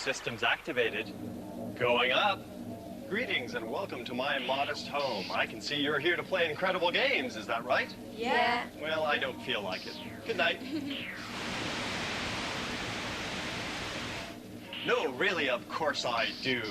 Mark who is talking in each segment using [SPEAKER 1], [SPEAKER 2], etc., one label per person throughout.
[SPEAKER 1] Systems activated. Going up. Greetings and welcome to my modest home. I can see you're here to play incredible games, is that right?
[SPEAKER 2] Yeah.
[SPEAKER 1] Well, I don't feel like it. Good night. No, really, of course I do.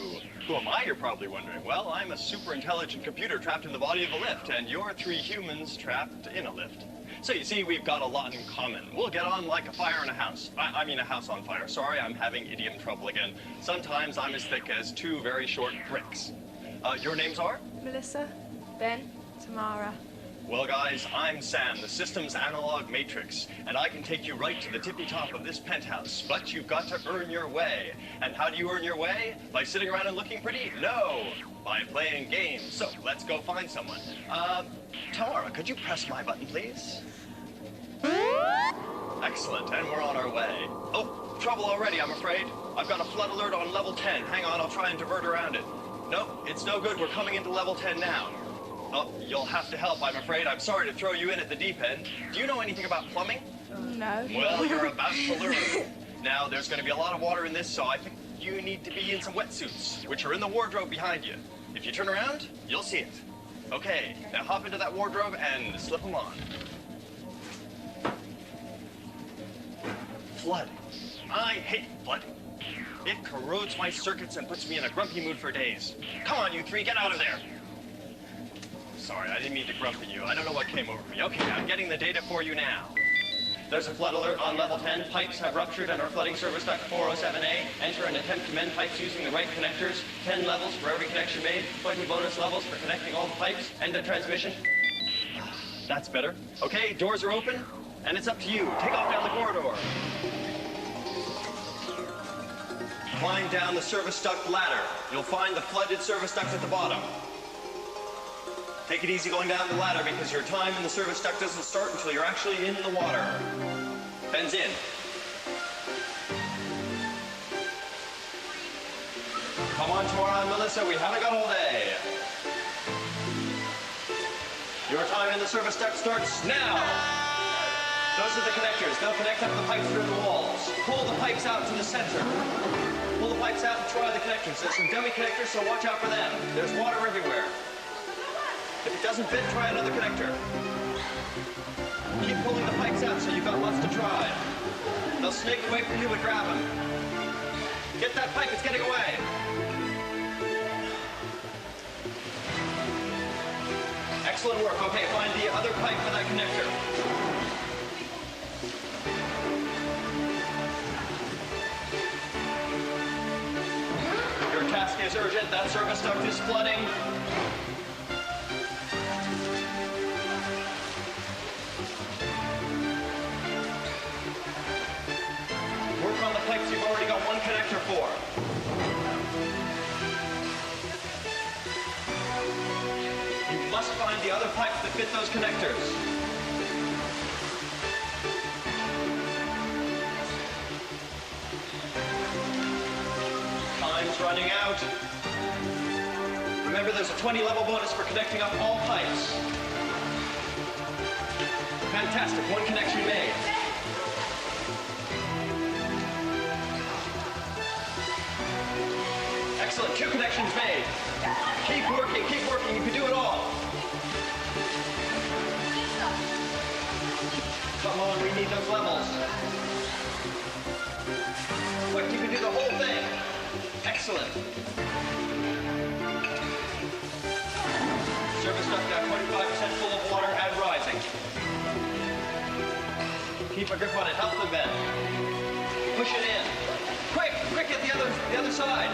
[SPEAKER 1] Who am I, you're probably wondering? Well, I'm a super intelligent computer trapped in the body of a lift, and you're three humans trapped in a lift. So you see, we've got a lot in common. We'll get on like a fire in a house. I mean a house on fire. Sorry, I'm having idiom trouble again. Sometimes I'm as thick as two very short bricks. Your names are?
[SPEAKER 2] Melissa, Ben, Tamara.
[SPEAKER 1] Well, guys, I'm Sam, the system's analog matrix, and I can take you right to the tippy top of this penthouse, but you've got to earn your way. And how do you earn your way? By sitting around and looking pretty? No, by playing games. So let's go find someone. Tamara, could you press my button, please? Excellent, and we're on our way. Oh, trouble already, I'm afraid. I've got a flood alert on level 10. Hang on, I'll try and divert around it. No, it's no good. We're coming into level 10 now. Oh, you'll have to help, I'm afraid. I'm sorry to throw you in at the deep end. Do you know anything about plumbing?
[SPEAKER 2] No.
[SPEAKER 1] Well, you're about to learn. Now, there's going to be a lot of water in this, so I think you need to be in some wetsuits, which are in the wardrobe behind you. If you turn around, you'll see it. Okay, now hop into that wardrobe and slip them on. Flooding. I hate flooding. It corrodes my circuits and puts me in a grumpy mood for days. Come on, you three, get out of there. Sorry, I didn't mean to grumpy you. I don't know what came over me. Okay, I'm getting the data for you now. There's a flood alert on level 10. Pipes have ruptured and are flooding service duct 407A. Enter and attempt to mend pipes using the right connectors. 10 levels for every connection made. 20 bonus levels for connecting all the pipes. End of transmission. That's better. Okay, doors are open, and it's up to you. Take off down the corridor. Climb down the service duct ladder. You'll find the flooded service duct at the bottom. Take it easy going down the ladder because your time in the service duct doesn't start until you're actually in the water. Ben's in. Come on, Tamara and Melissa, we haven't got all day. Your time in the service duct starts now. Those are the connectors. They'll connect up the pipes through the walls. Pull the pipes out to the center. Pull the pipes out and try the connectors. There's some dummy connectors, so watch out for them. There's water everywhere. If it doesn't fit, try another connector. Keep pulling the pipes out so you've got lots to try. They'll snake away from you, but grab them. Get that pipe, it's getting away. Excellent work. Okay, find the other pipe for that connector. Your task is urgent. That service duct is flooding. Work on the pipes you've already got one connector for. You must find the other pipes that fit those connectors. Time's running out. Remember, there's a 20 level bonus for connecting up all pipes. Fantastic, one connection made. Excellent, 2 connections made. Keep working, you can do it all. Come on, we need those levels. Quick, you can do the whole thing. Excellent. Service duct now 25% full of water and rising. Keep a grip on it, help them bend. Push it in. Quick, hit the other side.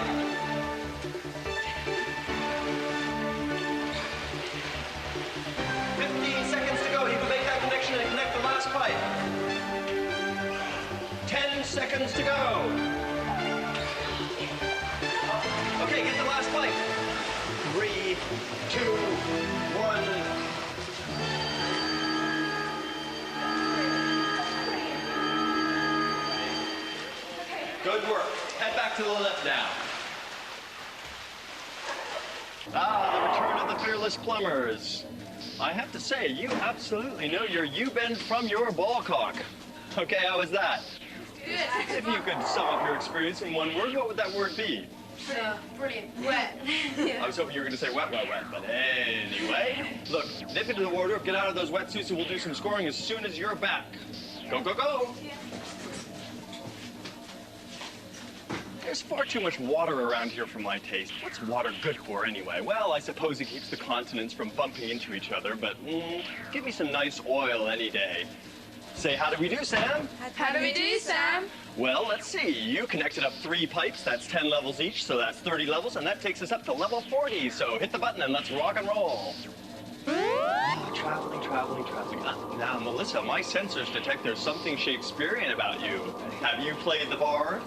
[SPEAKER 1] And connect the last pipe. 10 seconds to go. Okay, get the last pipe. 3, 2, 1. Good work. Head back to the lift now. Ah, the return of the fearless plumbers. I have to say, you absolutely know your U-bend from your ball cock. Okay, how was that? If you could sum up your experience in one word, what would that word be?
[SPEAKER 2] Brilliant. Wet.
[SPEAKER 1] I was hoping you were going to say wet, but anyway. Look, nip into the wardrobe, get out of those wetsuits, and we'll do some scoring as soon as you're back. Go, go, go! There's far too much water around here for my taste. What's water good for anyway? Well, I suppose it keeps the continents from bumping into each other, but give me some nice oil any day. Say, how do we do, Sam?
[SPEAKER 2] How do we do, Sam?
[SPEAKER 1] Well, let's see. You connected up 3 pipes. That's 10 levels each, so that's 30 levels, and that takes us up to level 40. So hit the button and let's rock and roll. Oh, traveling. Now, Melissa, my sensors detect there's something Shakespearean about you. Have you played the bard?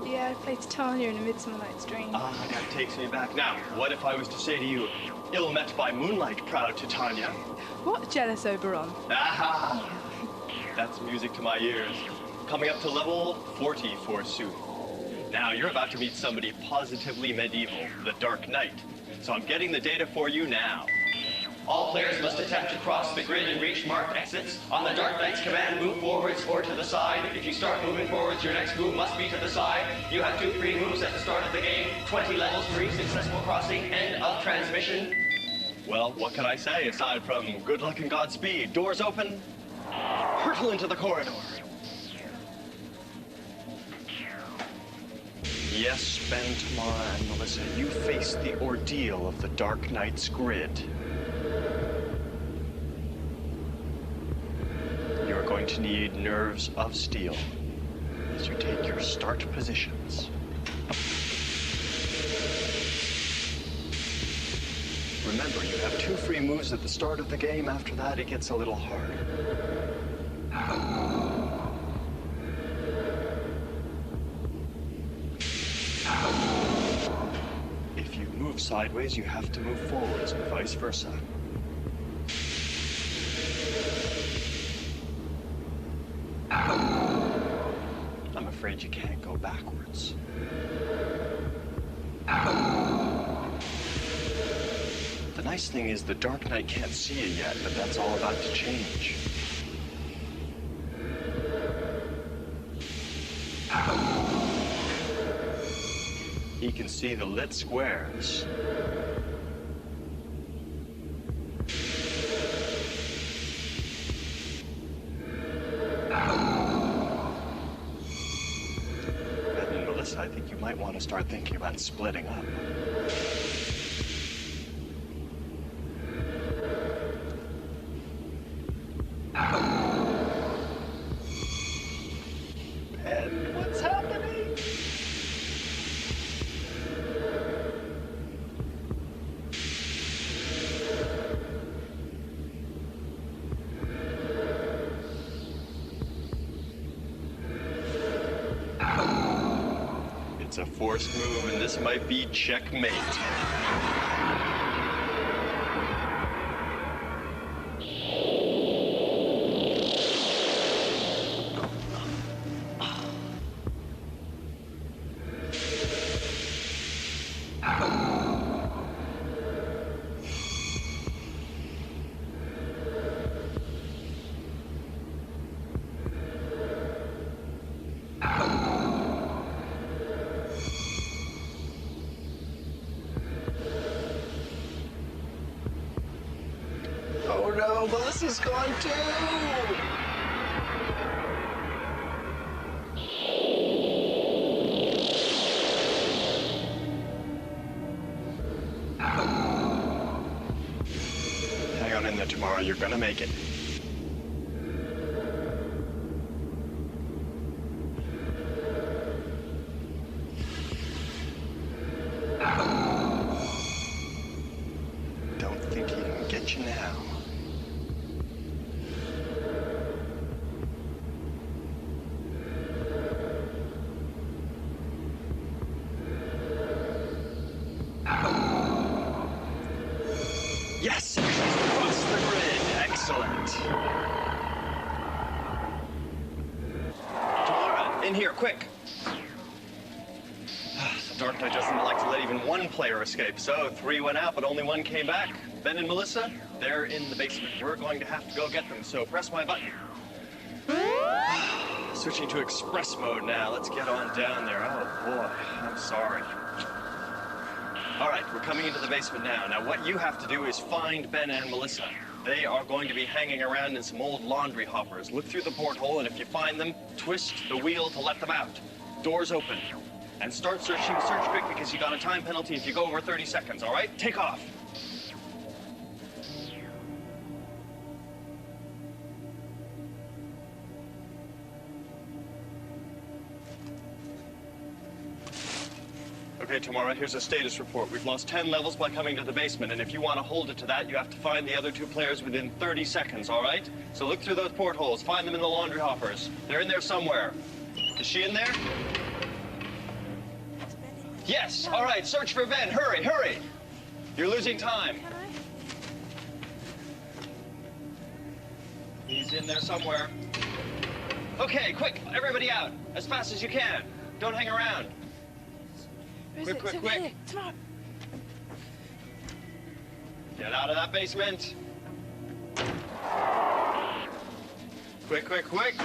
[SPEAKER 2] Yeah, I played Titania in A Midsummer Night's Dream.
[SPEAKER 1] Ah, that takes me back. Now, what if I was to say to you, ill met by moonlight, proud Titania?
[SPEAKER 2] What, jealous Oberon?
[SPEAKER 1] Aha! That's music to my ears. Coming up to level 40, forsooth. Now, you're about to meet somebody positively medieval, the Dark Knight. So I'm getting the data for you now. All players must attempt to cross the grid and reach marked exits. On the Dark Knight's command, move forwards or to the side. If you start moving forwards, your next move must be to the side. You have 2 free moves at the start of the game. 20 levels for each successful crossing. End of transmission. Well, what can I say aside from good luck and Godspeed? Doors open. Hurtle into the corridor. Yes, Ben, Tamara, and Melissa, you face the ordeal of the Dark Knight's grid. You're going to need nerves of steel as you take your start positions. Remember, you have 2 free moves at the start of the game. After that, it gets a little harder. If you move sideways, you have to move forwards and vice versa. I'm afraid you can't go backwards. The nice thing is the Dark Knight can't see you yet, but that's all about to change. He can see the lit squares. And Melissa, I think you might want to start thinking about splitting up. And what's happening? It's a forced move, and this might be checkmate. Oh no, Melissa's gone too! Hang on in there, tomorrow. You're gonna make it. Don't think he can get you now. Yes! Across the grid. Excellent. Tamara, in here, quick. The Dark Knight doesn't like to let even one player escape, so 3 went out, but only 1 came back. Ben and Melissa, they're in the basement. We're going to have to go get them, so press my button. switching to express mode now. Let's get on down there. Oh, boy. I'm sorry. All right, we're coming into the basement now. Now, what you have to do is find Ben and Melissa. They are going to be hanging around in some old laundry hoppers. Look through the porthole, and if you find them, twist the wheel to let them out. Doors open. And start searching. Search quick because you got a time penalty if you go over 30 seconds, all right? Take off. Okay, Tamara, here's a status report. We've lost 10 levels by coming to the basement, and if you want to hold it to that, you have to find the other two players within 30 seconds, all right? So look through those portholes. Find them in the laundry hoppers. They're in there somewhere. Is she in there? Yes, all right, search for Ben. Hurry, hurry. You're losing time. He's in there somewhere. Okay, quick, everybody out. As fast as you can. Don't hang around. Quick, quick, quick. Get out of that basement. Quick, quick, quick.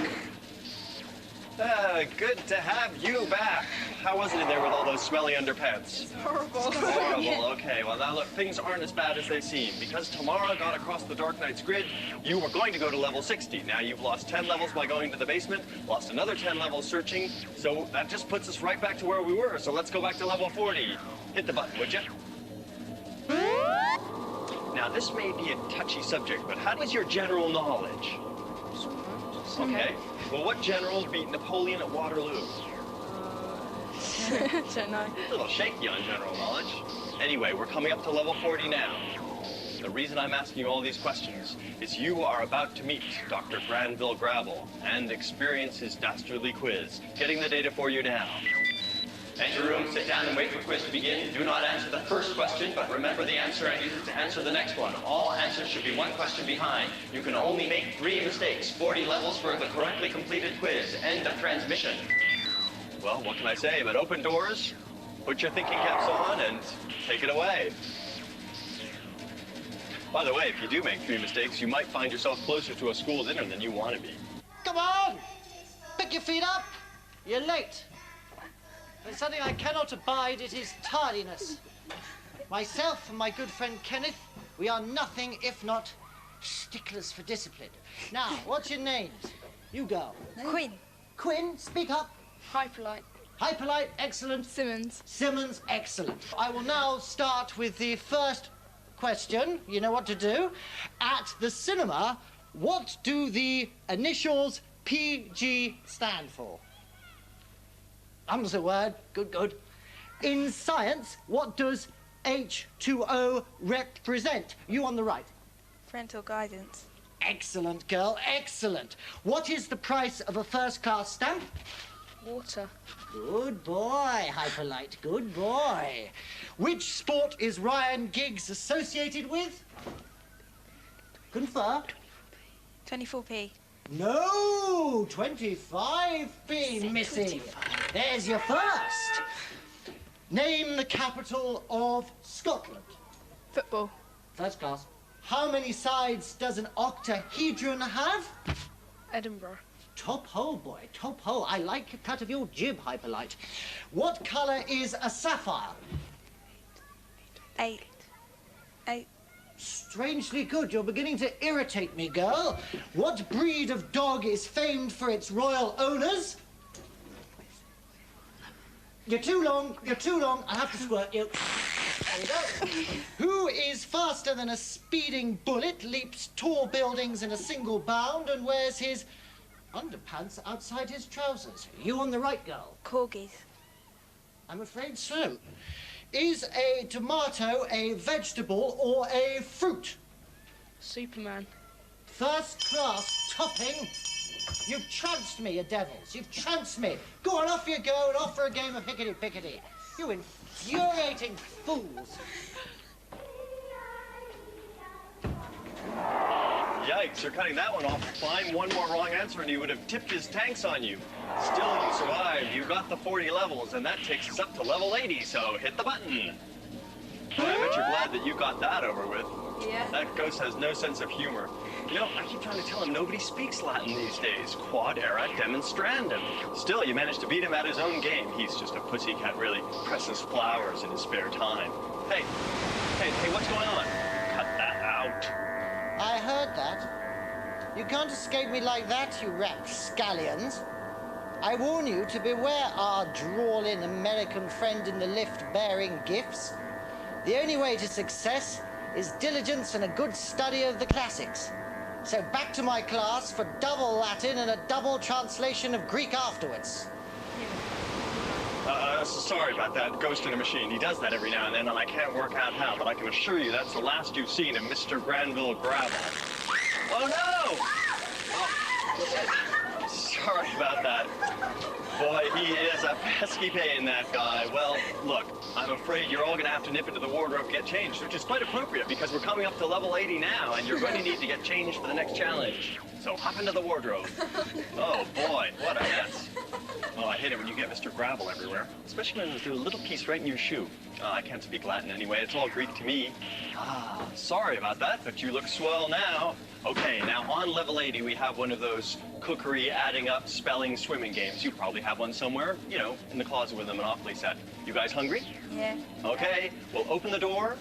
[SPEAKER 1] Good to have you back. How was it in there with all those smelly underpants?
[SPEAKER 2] It's horrible.
[SPEAKER 1] Horrible, okay. Well, now look, things aren't as bad as they seem. Because Tamara got across the Dark Knight's grid, you were going to go to level 60. Now you've lost 10 levels by going to the basement, lost another 10 levels searching, so that just puts us right back to where we were. So let's go back to level 40. Hit the button, would you? Now, this may be a touchy subject, but how is your general knowledge? Okay. Well, what general beat Napoleon at Waterloo?
[SPEAKER 2] Don't know.
[SPEAKER 1] A little shaky on general knowledge. Anyway, we're coming up to level 40 now. The reason I'm asking you all these questions is you are about to meet Dr. Granville Gravel and experience his dastardly quiz. Getting the data for you now. Enter room, sit down, and wait for quiz to begin. Do not answer the first question, but remember the answer and use it to answer the next one. All answers should be one question behind. You can only make 3 mistakes. 40 levels for the correctly completed quiz. End of transmission. Well, what can I say? But open doors, put your thinking caps on, and take it away. By the way, if you do make 3 mistakes, you might find yourself closer to a school dinner than you want to be.
[SPEAKER 3] Come on! Pick your feet up! You're late. There's something I cannot abide, it is tardiness. Myself and my good friend Kenneth, we are nothing if not sticklers for discipline. Now, what's your names? You go.
[SPEAKER 2] Quinn.
[SPEAKER 3] Quinn, speak up.
[SPEAKER 2] Hyperlight.
[SPEAKER 3] Hyperlight, excellent.
[SPEAKER 2] Simmons.
[SPEAKER 3] Simmons, excellent. I will now start with the first question. You know what to do. At the cinema, what do the initials PG stand for? Mum's a word. Good, good. In science, what does H2O represent? You on the right.
[SPEAKER 2] Parental guidance.
[SPEAKER 3] Excellent, girl, excellent. What is the price of a first-class stamp?
[SPEAKER 2] Water.
[SPEAKER 3] Good boy, Hyperlight, good boy. Which sport is Ryan Giggs associated with? Confer.
[SPEAKER 2] 24p.
[SPEAKER 3] No, 25p, missy. There's your first. Name the capital of Scotland.
[SPEAKER 2] Football.
[SPEAKER 3] First class. How many sides does an octahedron have?
[SPEAKER 2] Edinburgh.
[SPEAKER 3] Top hole, boy, top hole. I like the cut of your jib, Hyperlight. What colour is a sapphire?
[SPEAKER 2] 8.
[SPEAKER 3] Strangely good. You're beginning to irritate me, girl. What breed of dog is famed for its royal owners? You're too long. You're too long. I have to squirt you. There you go. Who is faster than a speeding bullet, leaps tall buildings in a single bound, and wears his underpants outside his trousers? You on the right, girl.
[SPEAKER 2] Corgis.
[SPEAKER 3] I'm afraid so. Is a tomato a vegetable or a fruit?
[SPEAKER 2] Superman.
[SPEAKER 3] First class topping. You've trounced me, you devils. You've trounced me. Go on, off you go and off for a game of hickety-pickety. You infuriating fools.
[SPEAKER 1] Yikes, you're cutting that one off fine. One more wrong answer and he would have tipped his tanks on you. Still, you survived. You got the 40 levels, and that takes us up to level 80, so hit the button. Well, I bet you're glad that you got that over with.
[SPEAKER 2] Yeah.
[SPEAKER 1] That ghost has no sense of humor. You know, I keep trying to tell him nobody speaks Latin these days. Quod erat demonstrandum. Still, you managed to beat him at his own game. He's just a pussycat, really. Presses flowers in his spare time. Hey, what's going on? Cut that out.
[SPEAKER 3] I heard that. You can't escape me like that, you rapscallions. I warn you to beware our drawl-in American friend in the lift bearing gifts. The only way to success is diligence and a good study of the classics. So back to my class for double Latin and a double translation of Greek afterwards.
[SPEAKER 1] Sorry about that, ghost in a machine. He does that every now and then, and I can't work out how, but I can assure you that's the last you've seen of Mr. Granville Gravel. Oh, no! Oh. Sorry about that. Boy, he is a pesky pain, that guy. Well, look, I'm afraid you're all going to have to nip into the wardrobe to get changed, which is quite appropriate because we're coming up to level 80 now, and you're going to need to get changed for the next challenge. So hop into the wardrobe. Oh, boy, what a mess. Oh, I hate it when you get Mr. Gravel everywhere, especially when there's a little piece right in your shoe. Oh, I can't speak Latin anyway. It's all Greek to me. Ah, sorry about that, but you look swell now. Okay, now on level 80, we have one of those cookery, adding up, spelling, swimming games. You probably have one somewhere, you know, in the closet with a Monopoly set. You guys hungry?
[SPEAKER 2] Yeah.
[SPEAKER 1] Okay, we'll open the door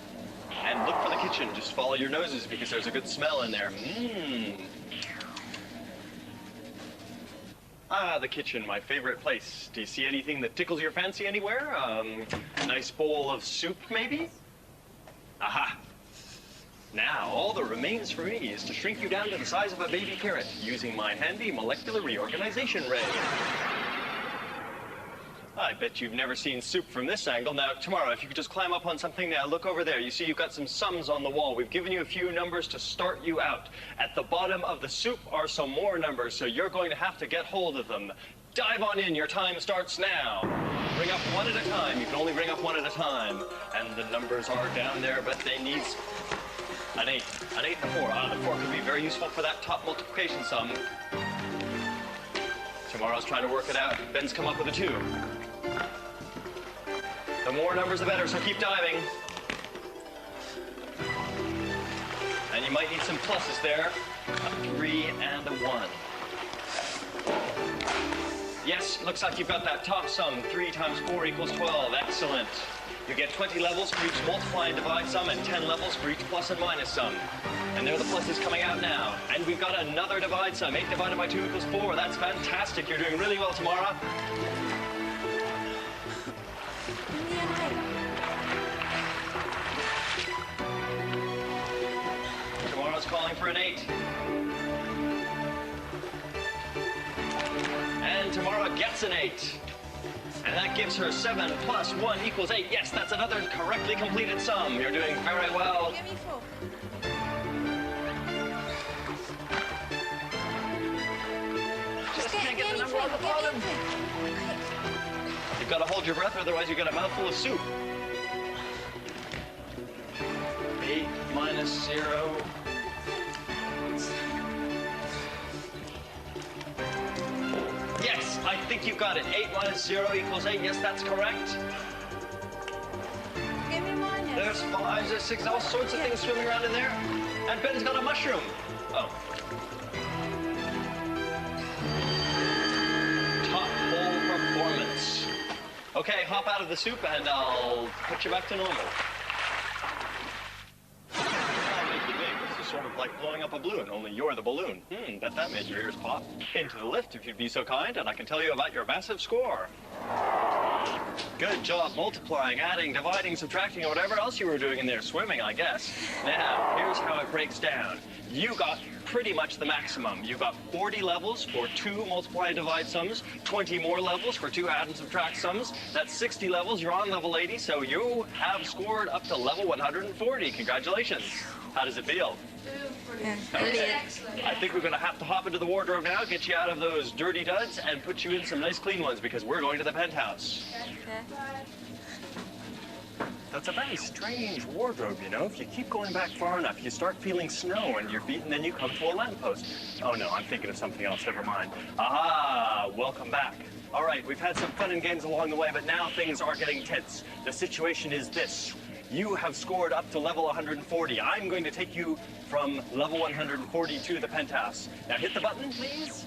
[SPEAKER 1] and look for the kitchen. Just follow your noses because there's a good smell in there. Mmm. Ah, the kitchen, my favorite place. Do you see anything that tickles your fancy anywhere? A nice bowl of soup, maybe? Aha! Now, all that remains for me is to shrink you down to the size of a baby carrot using my handy molecular reorganization ray. I bet you've never seen soup from this angle. Now, tomorrow, if you could just climb up on something now, look over there. You see you've got some sums on the wall. We've given you a few numbers to start you out. At the bottom of the soup are some more numbers, so you're going to have to get hold of them. Dive on in. Your time starts now. Bring up one at a time. You can only bring up one at a time. And the numbers are down there, but they need an 8. An 8 and a 4. The 4 could be very useful for that top multiplication sum. Tomorrow's trying to work it out. Ben's come up with a 2. The more numbers, the better, so keep diving. And you might need some pluses there. A 3 and a 1. Yes, looks like you've got that top sum. 3 times 4 equals 12. Excellent. You get 20 levels for each multiply and divide sum and 10 levels for each plus and minus sum. And there are the pluses coming out now. And we've got another divide sum. 8 divided by 2 equals 4. That's fantastic. You're doing really well, Tamara. Tamara's calling for an 8. And Tamara gets an 8. And that gives her 7 plus 1 equals 8. Yes, that's another correctly completed sum. You're doing very well.
[SPEAKER 2] Give me 4.
[SPEAKER 1] Just can't get the number on the bottom. You've got to hold your breath, otherwise you get a mouthful of soup. 8 minus 0. Yes, I think you've got it. 8 minus 0 equals 8. Yes, that's correct.
[SPEAKER 2] Give me minus.
[SPEAKER 1] There's 5s, there's 6, all sorts of things swimming around in there. And Ben's got a mushroom. Oh. Top hole performance. Okay, hop out of the soup and I'll put you back to normal. I'll make you big. This is sort of like blowing up a balloon, only you're the balloon. Bet that made your ears pop. Into the lift if you'd be so kind, and I can tell you about your massive score. Good job multiplying, adding, dividing, subtracting, or whatever else you were doing in there. Swimming, I guess. Now, here's how it breaks down. You got pretty much the maximum. You got 40 levels for 2 multiply and divide sums, 20 more levels for 2 add and subtract sums. That's 60 levels. You're on level 80, so you have scored up to level 140. Congratulations. How does it feel? Okay. I think we're going to have to hop into the wardrobe now, get you out of those dirty duds, and put you in some nice clean ones because we're going to the penthouse. That's a very strange wardrobe, you know. If you keep going back far enough, you start feeling snow on your feet, and then you come to a lamppost. Oh, no, I'm thinking of something else. Never mind. Ah, welcome back. All right, we've had some fun and games along the way, but now things are getting tense. The situation is this. You have scored up to level 140. I'm going to take you from level 140 to the penthouse. Now hit the button, please.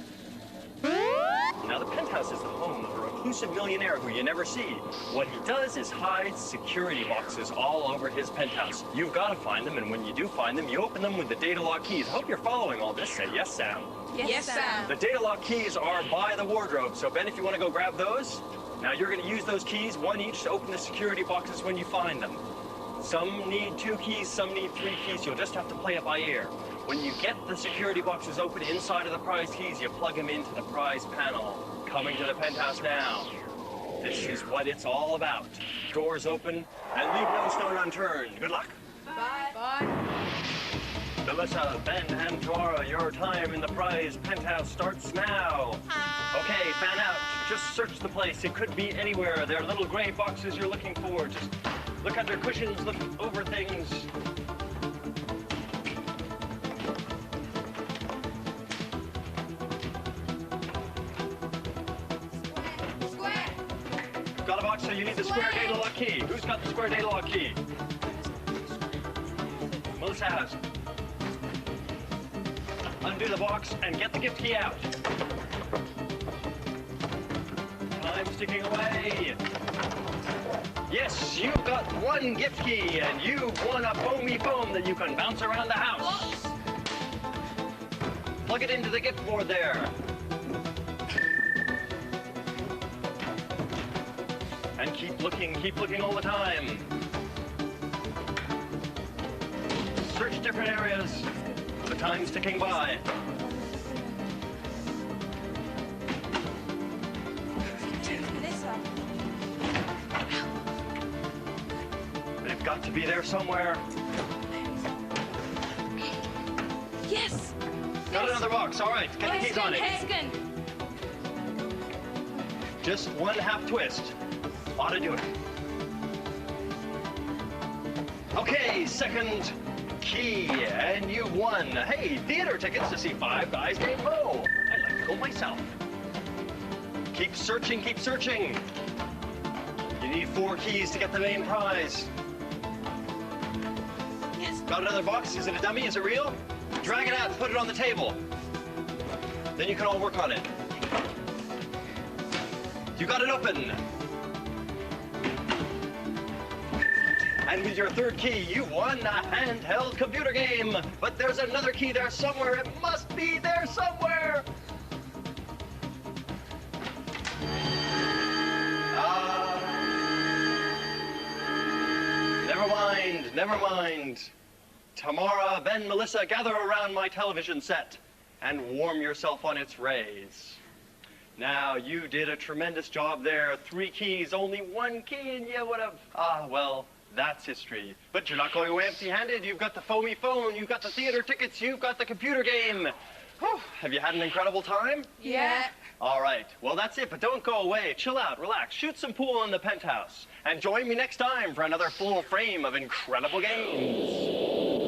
[SPEAKER 1] Now the penthouse is the home of a reclusive millionaire who you never see. What he does is hide security boxes all over his penthouse. You've got to find them, and when you do find them, you open them with the data lock keys. I hope you're following all this. Say yes, Sam.
[SPEAKER 2] Yes, Sam.
[SPEAKER 1] The data lock keys are by the wardrobe, so Ben, if you want to go grab those, now you're going to use those keys, one each, to open the security boxes when you find them. Some need 2 keys, some need 3 keys. You'll just have to play it by ear. When you get the security boxes open inside of the prize keys, you plug them into the prize panel. Coming to the penthouse now. This is what it's all about. Doors open, and leave no stone unturned. Good luck.
[SPEAKER 2] Bye. Bye.
[SPEAKER 1] Melissa, Ben, and Tora, your time in the prize penthouse starts now. Okay, fan out. Just search the place. It could be anywhere. There are little gray boxes you're looking for. Just look under cushions, look over things.
[SPEAKER 2] Square.
[SPEAKER 1] Got a box, so you need the square data lock key. Who's got the square data lock key? Melissa has. Undo the box and get the gift key out. Time's ticking away. Yes, you've got 1 gift key, and you've won a foamy foam that you can bounce around the house. Plug it into the gift board there. And keep looking all the time. Search different areas. The time's ticking by. They've got to be there somewhere.
[SPEAKER 2] Yes.
[SPEAKER 1] Got another box. All right, get the keys on it.
[SPEAKER 2] Hexagon.
[SPEAKER 1] Just 1 half twist. Ought to do it. Okay, second key, and you won. Hey, theater tickets to see 5 Guys Named Mo. I'd like to go myself. Keep searching, keep searching. You need 4 keys to get the main prize.
[SPEAKER 2] Yes.
[SPEAKER 1] Got another box? Is it a dummy? Is it real? Drag it out and put it on the table. Then you can all work on it. You got it open. And with your 3rd key, you won a handheld computer game. But there's another key there somewhere. It must be there somewhere. Never mind. Tamara, Ben, Melissa, gather around my television set and warm yourself on its rays. Now, you did a tremendous job there. 3 keys, only 1 key, and you would have... well, that's history. But you're not going away empty-handed. You've got the foamy phone, you've got the theater tickets, you've got the computer game. Whew. Have you had an incredible time?
[SPEAKER 2] Yeah.
[SPEAKER 1] All right. Well, that's it, but don't go away. Chill out, relax, shoot some pool in the penthouse. And join me next time for another full frame of incredible games.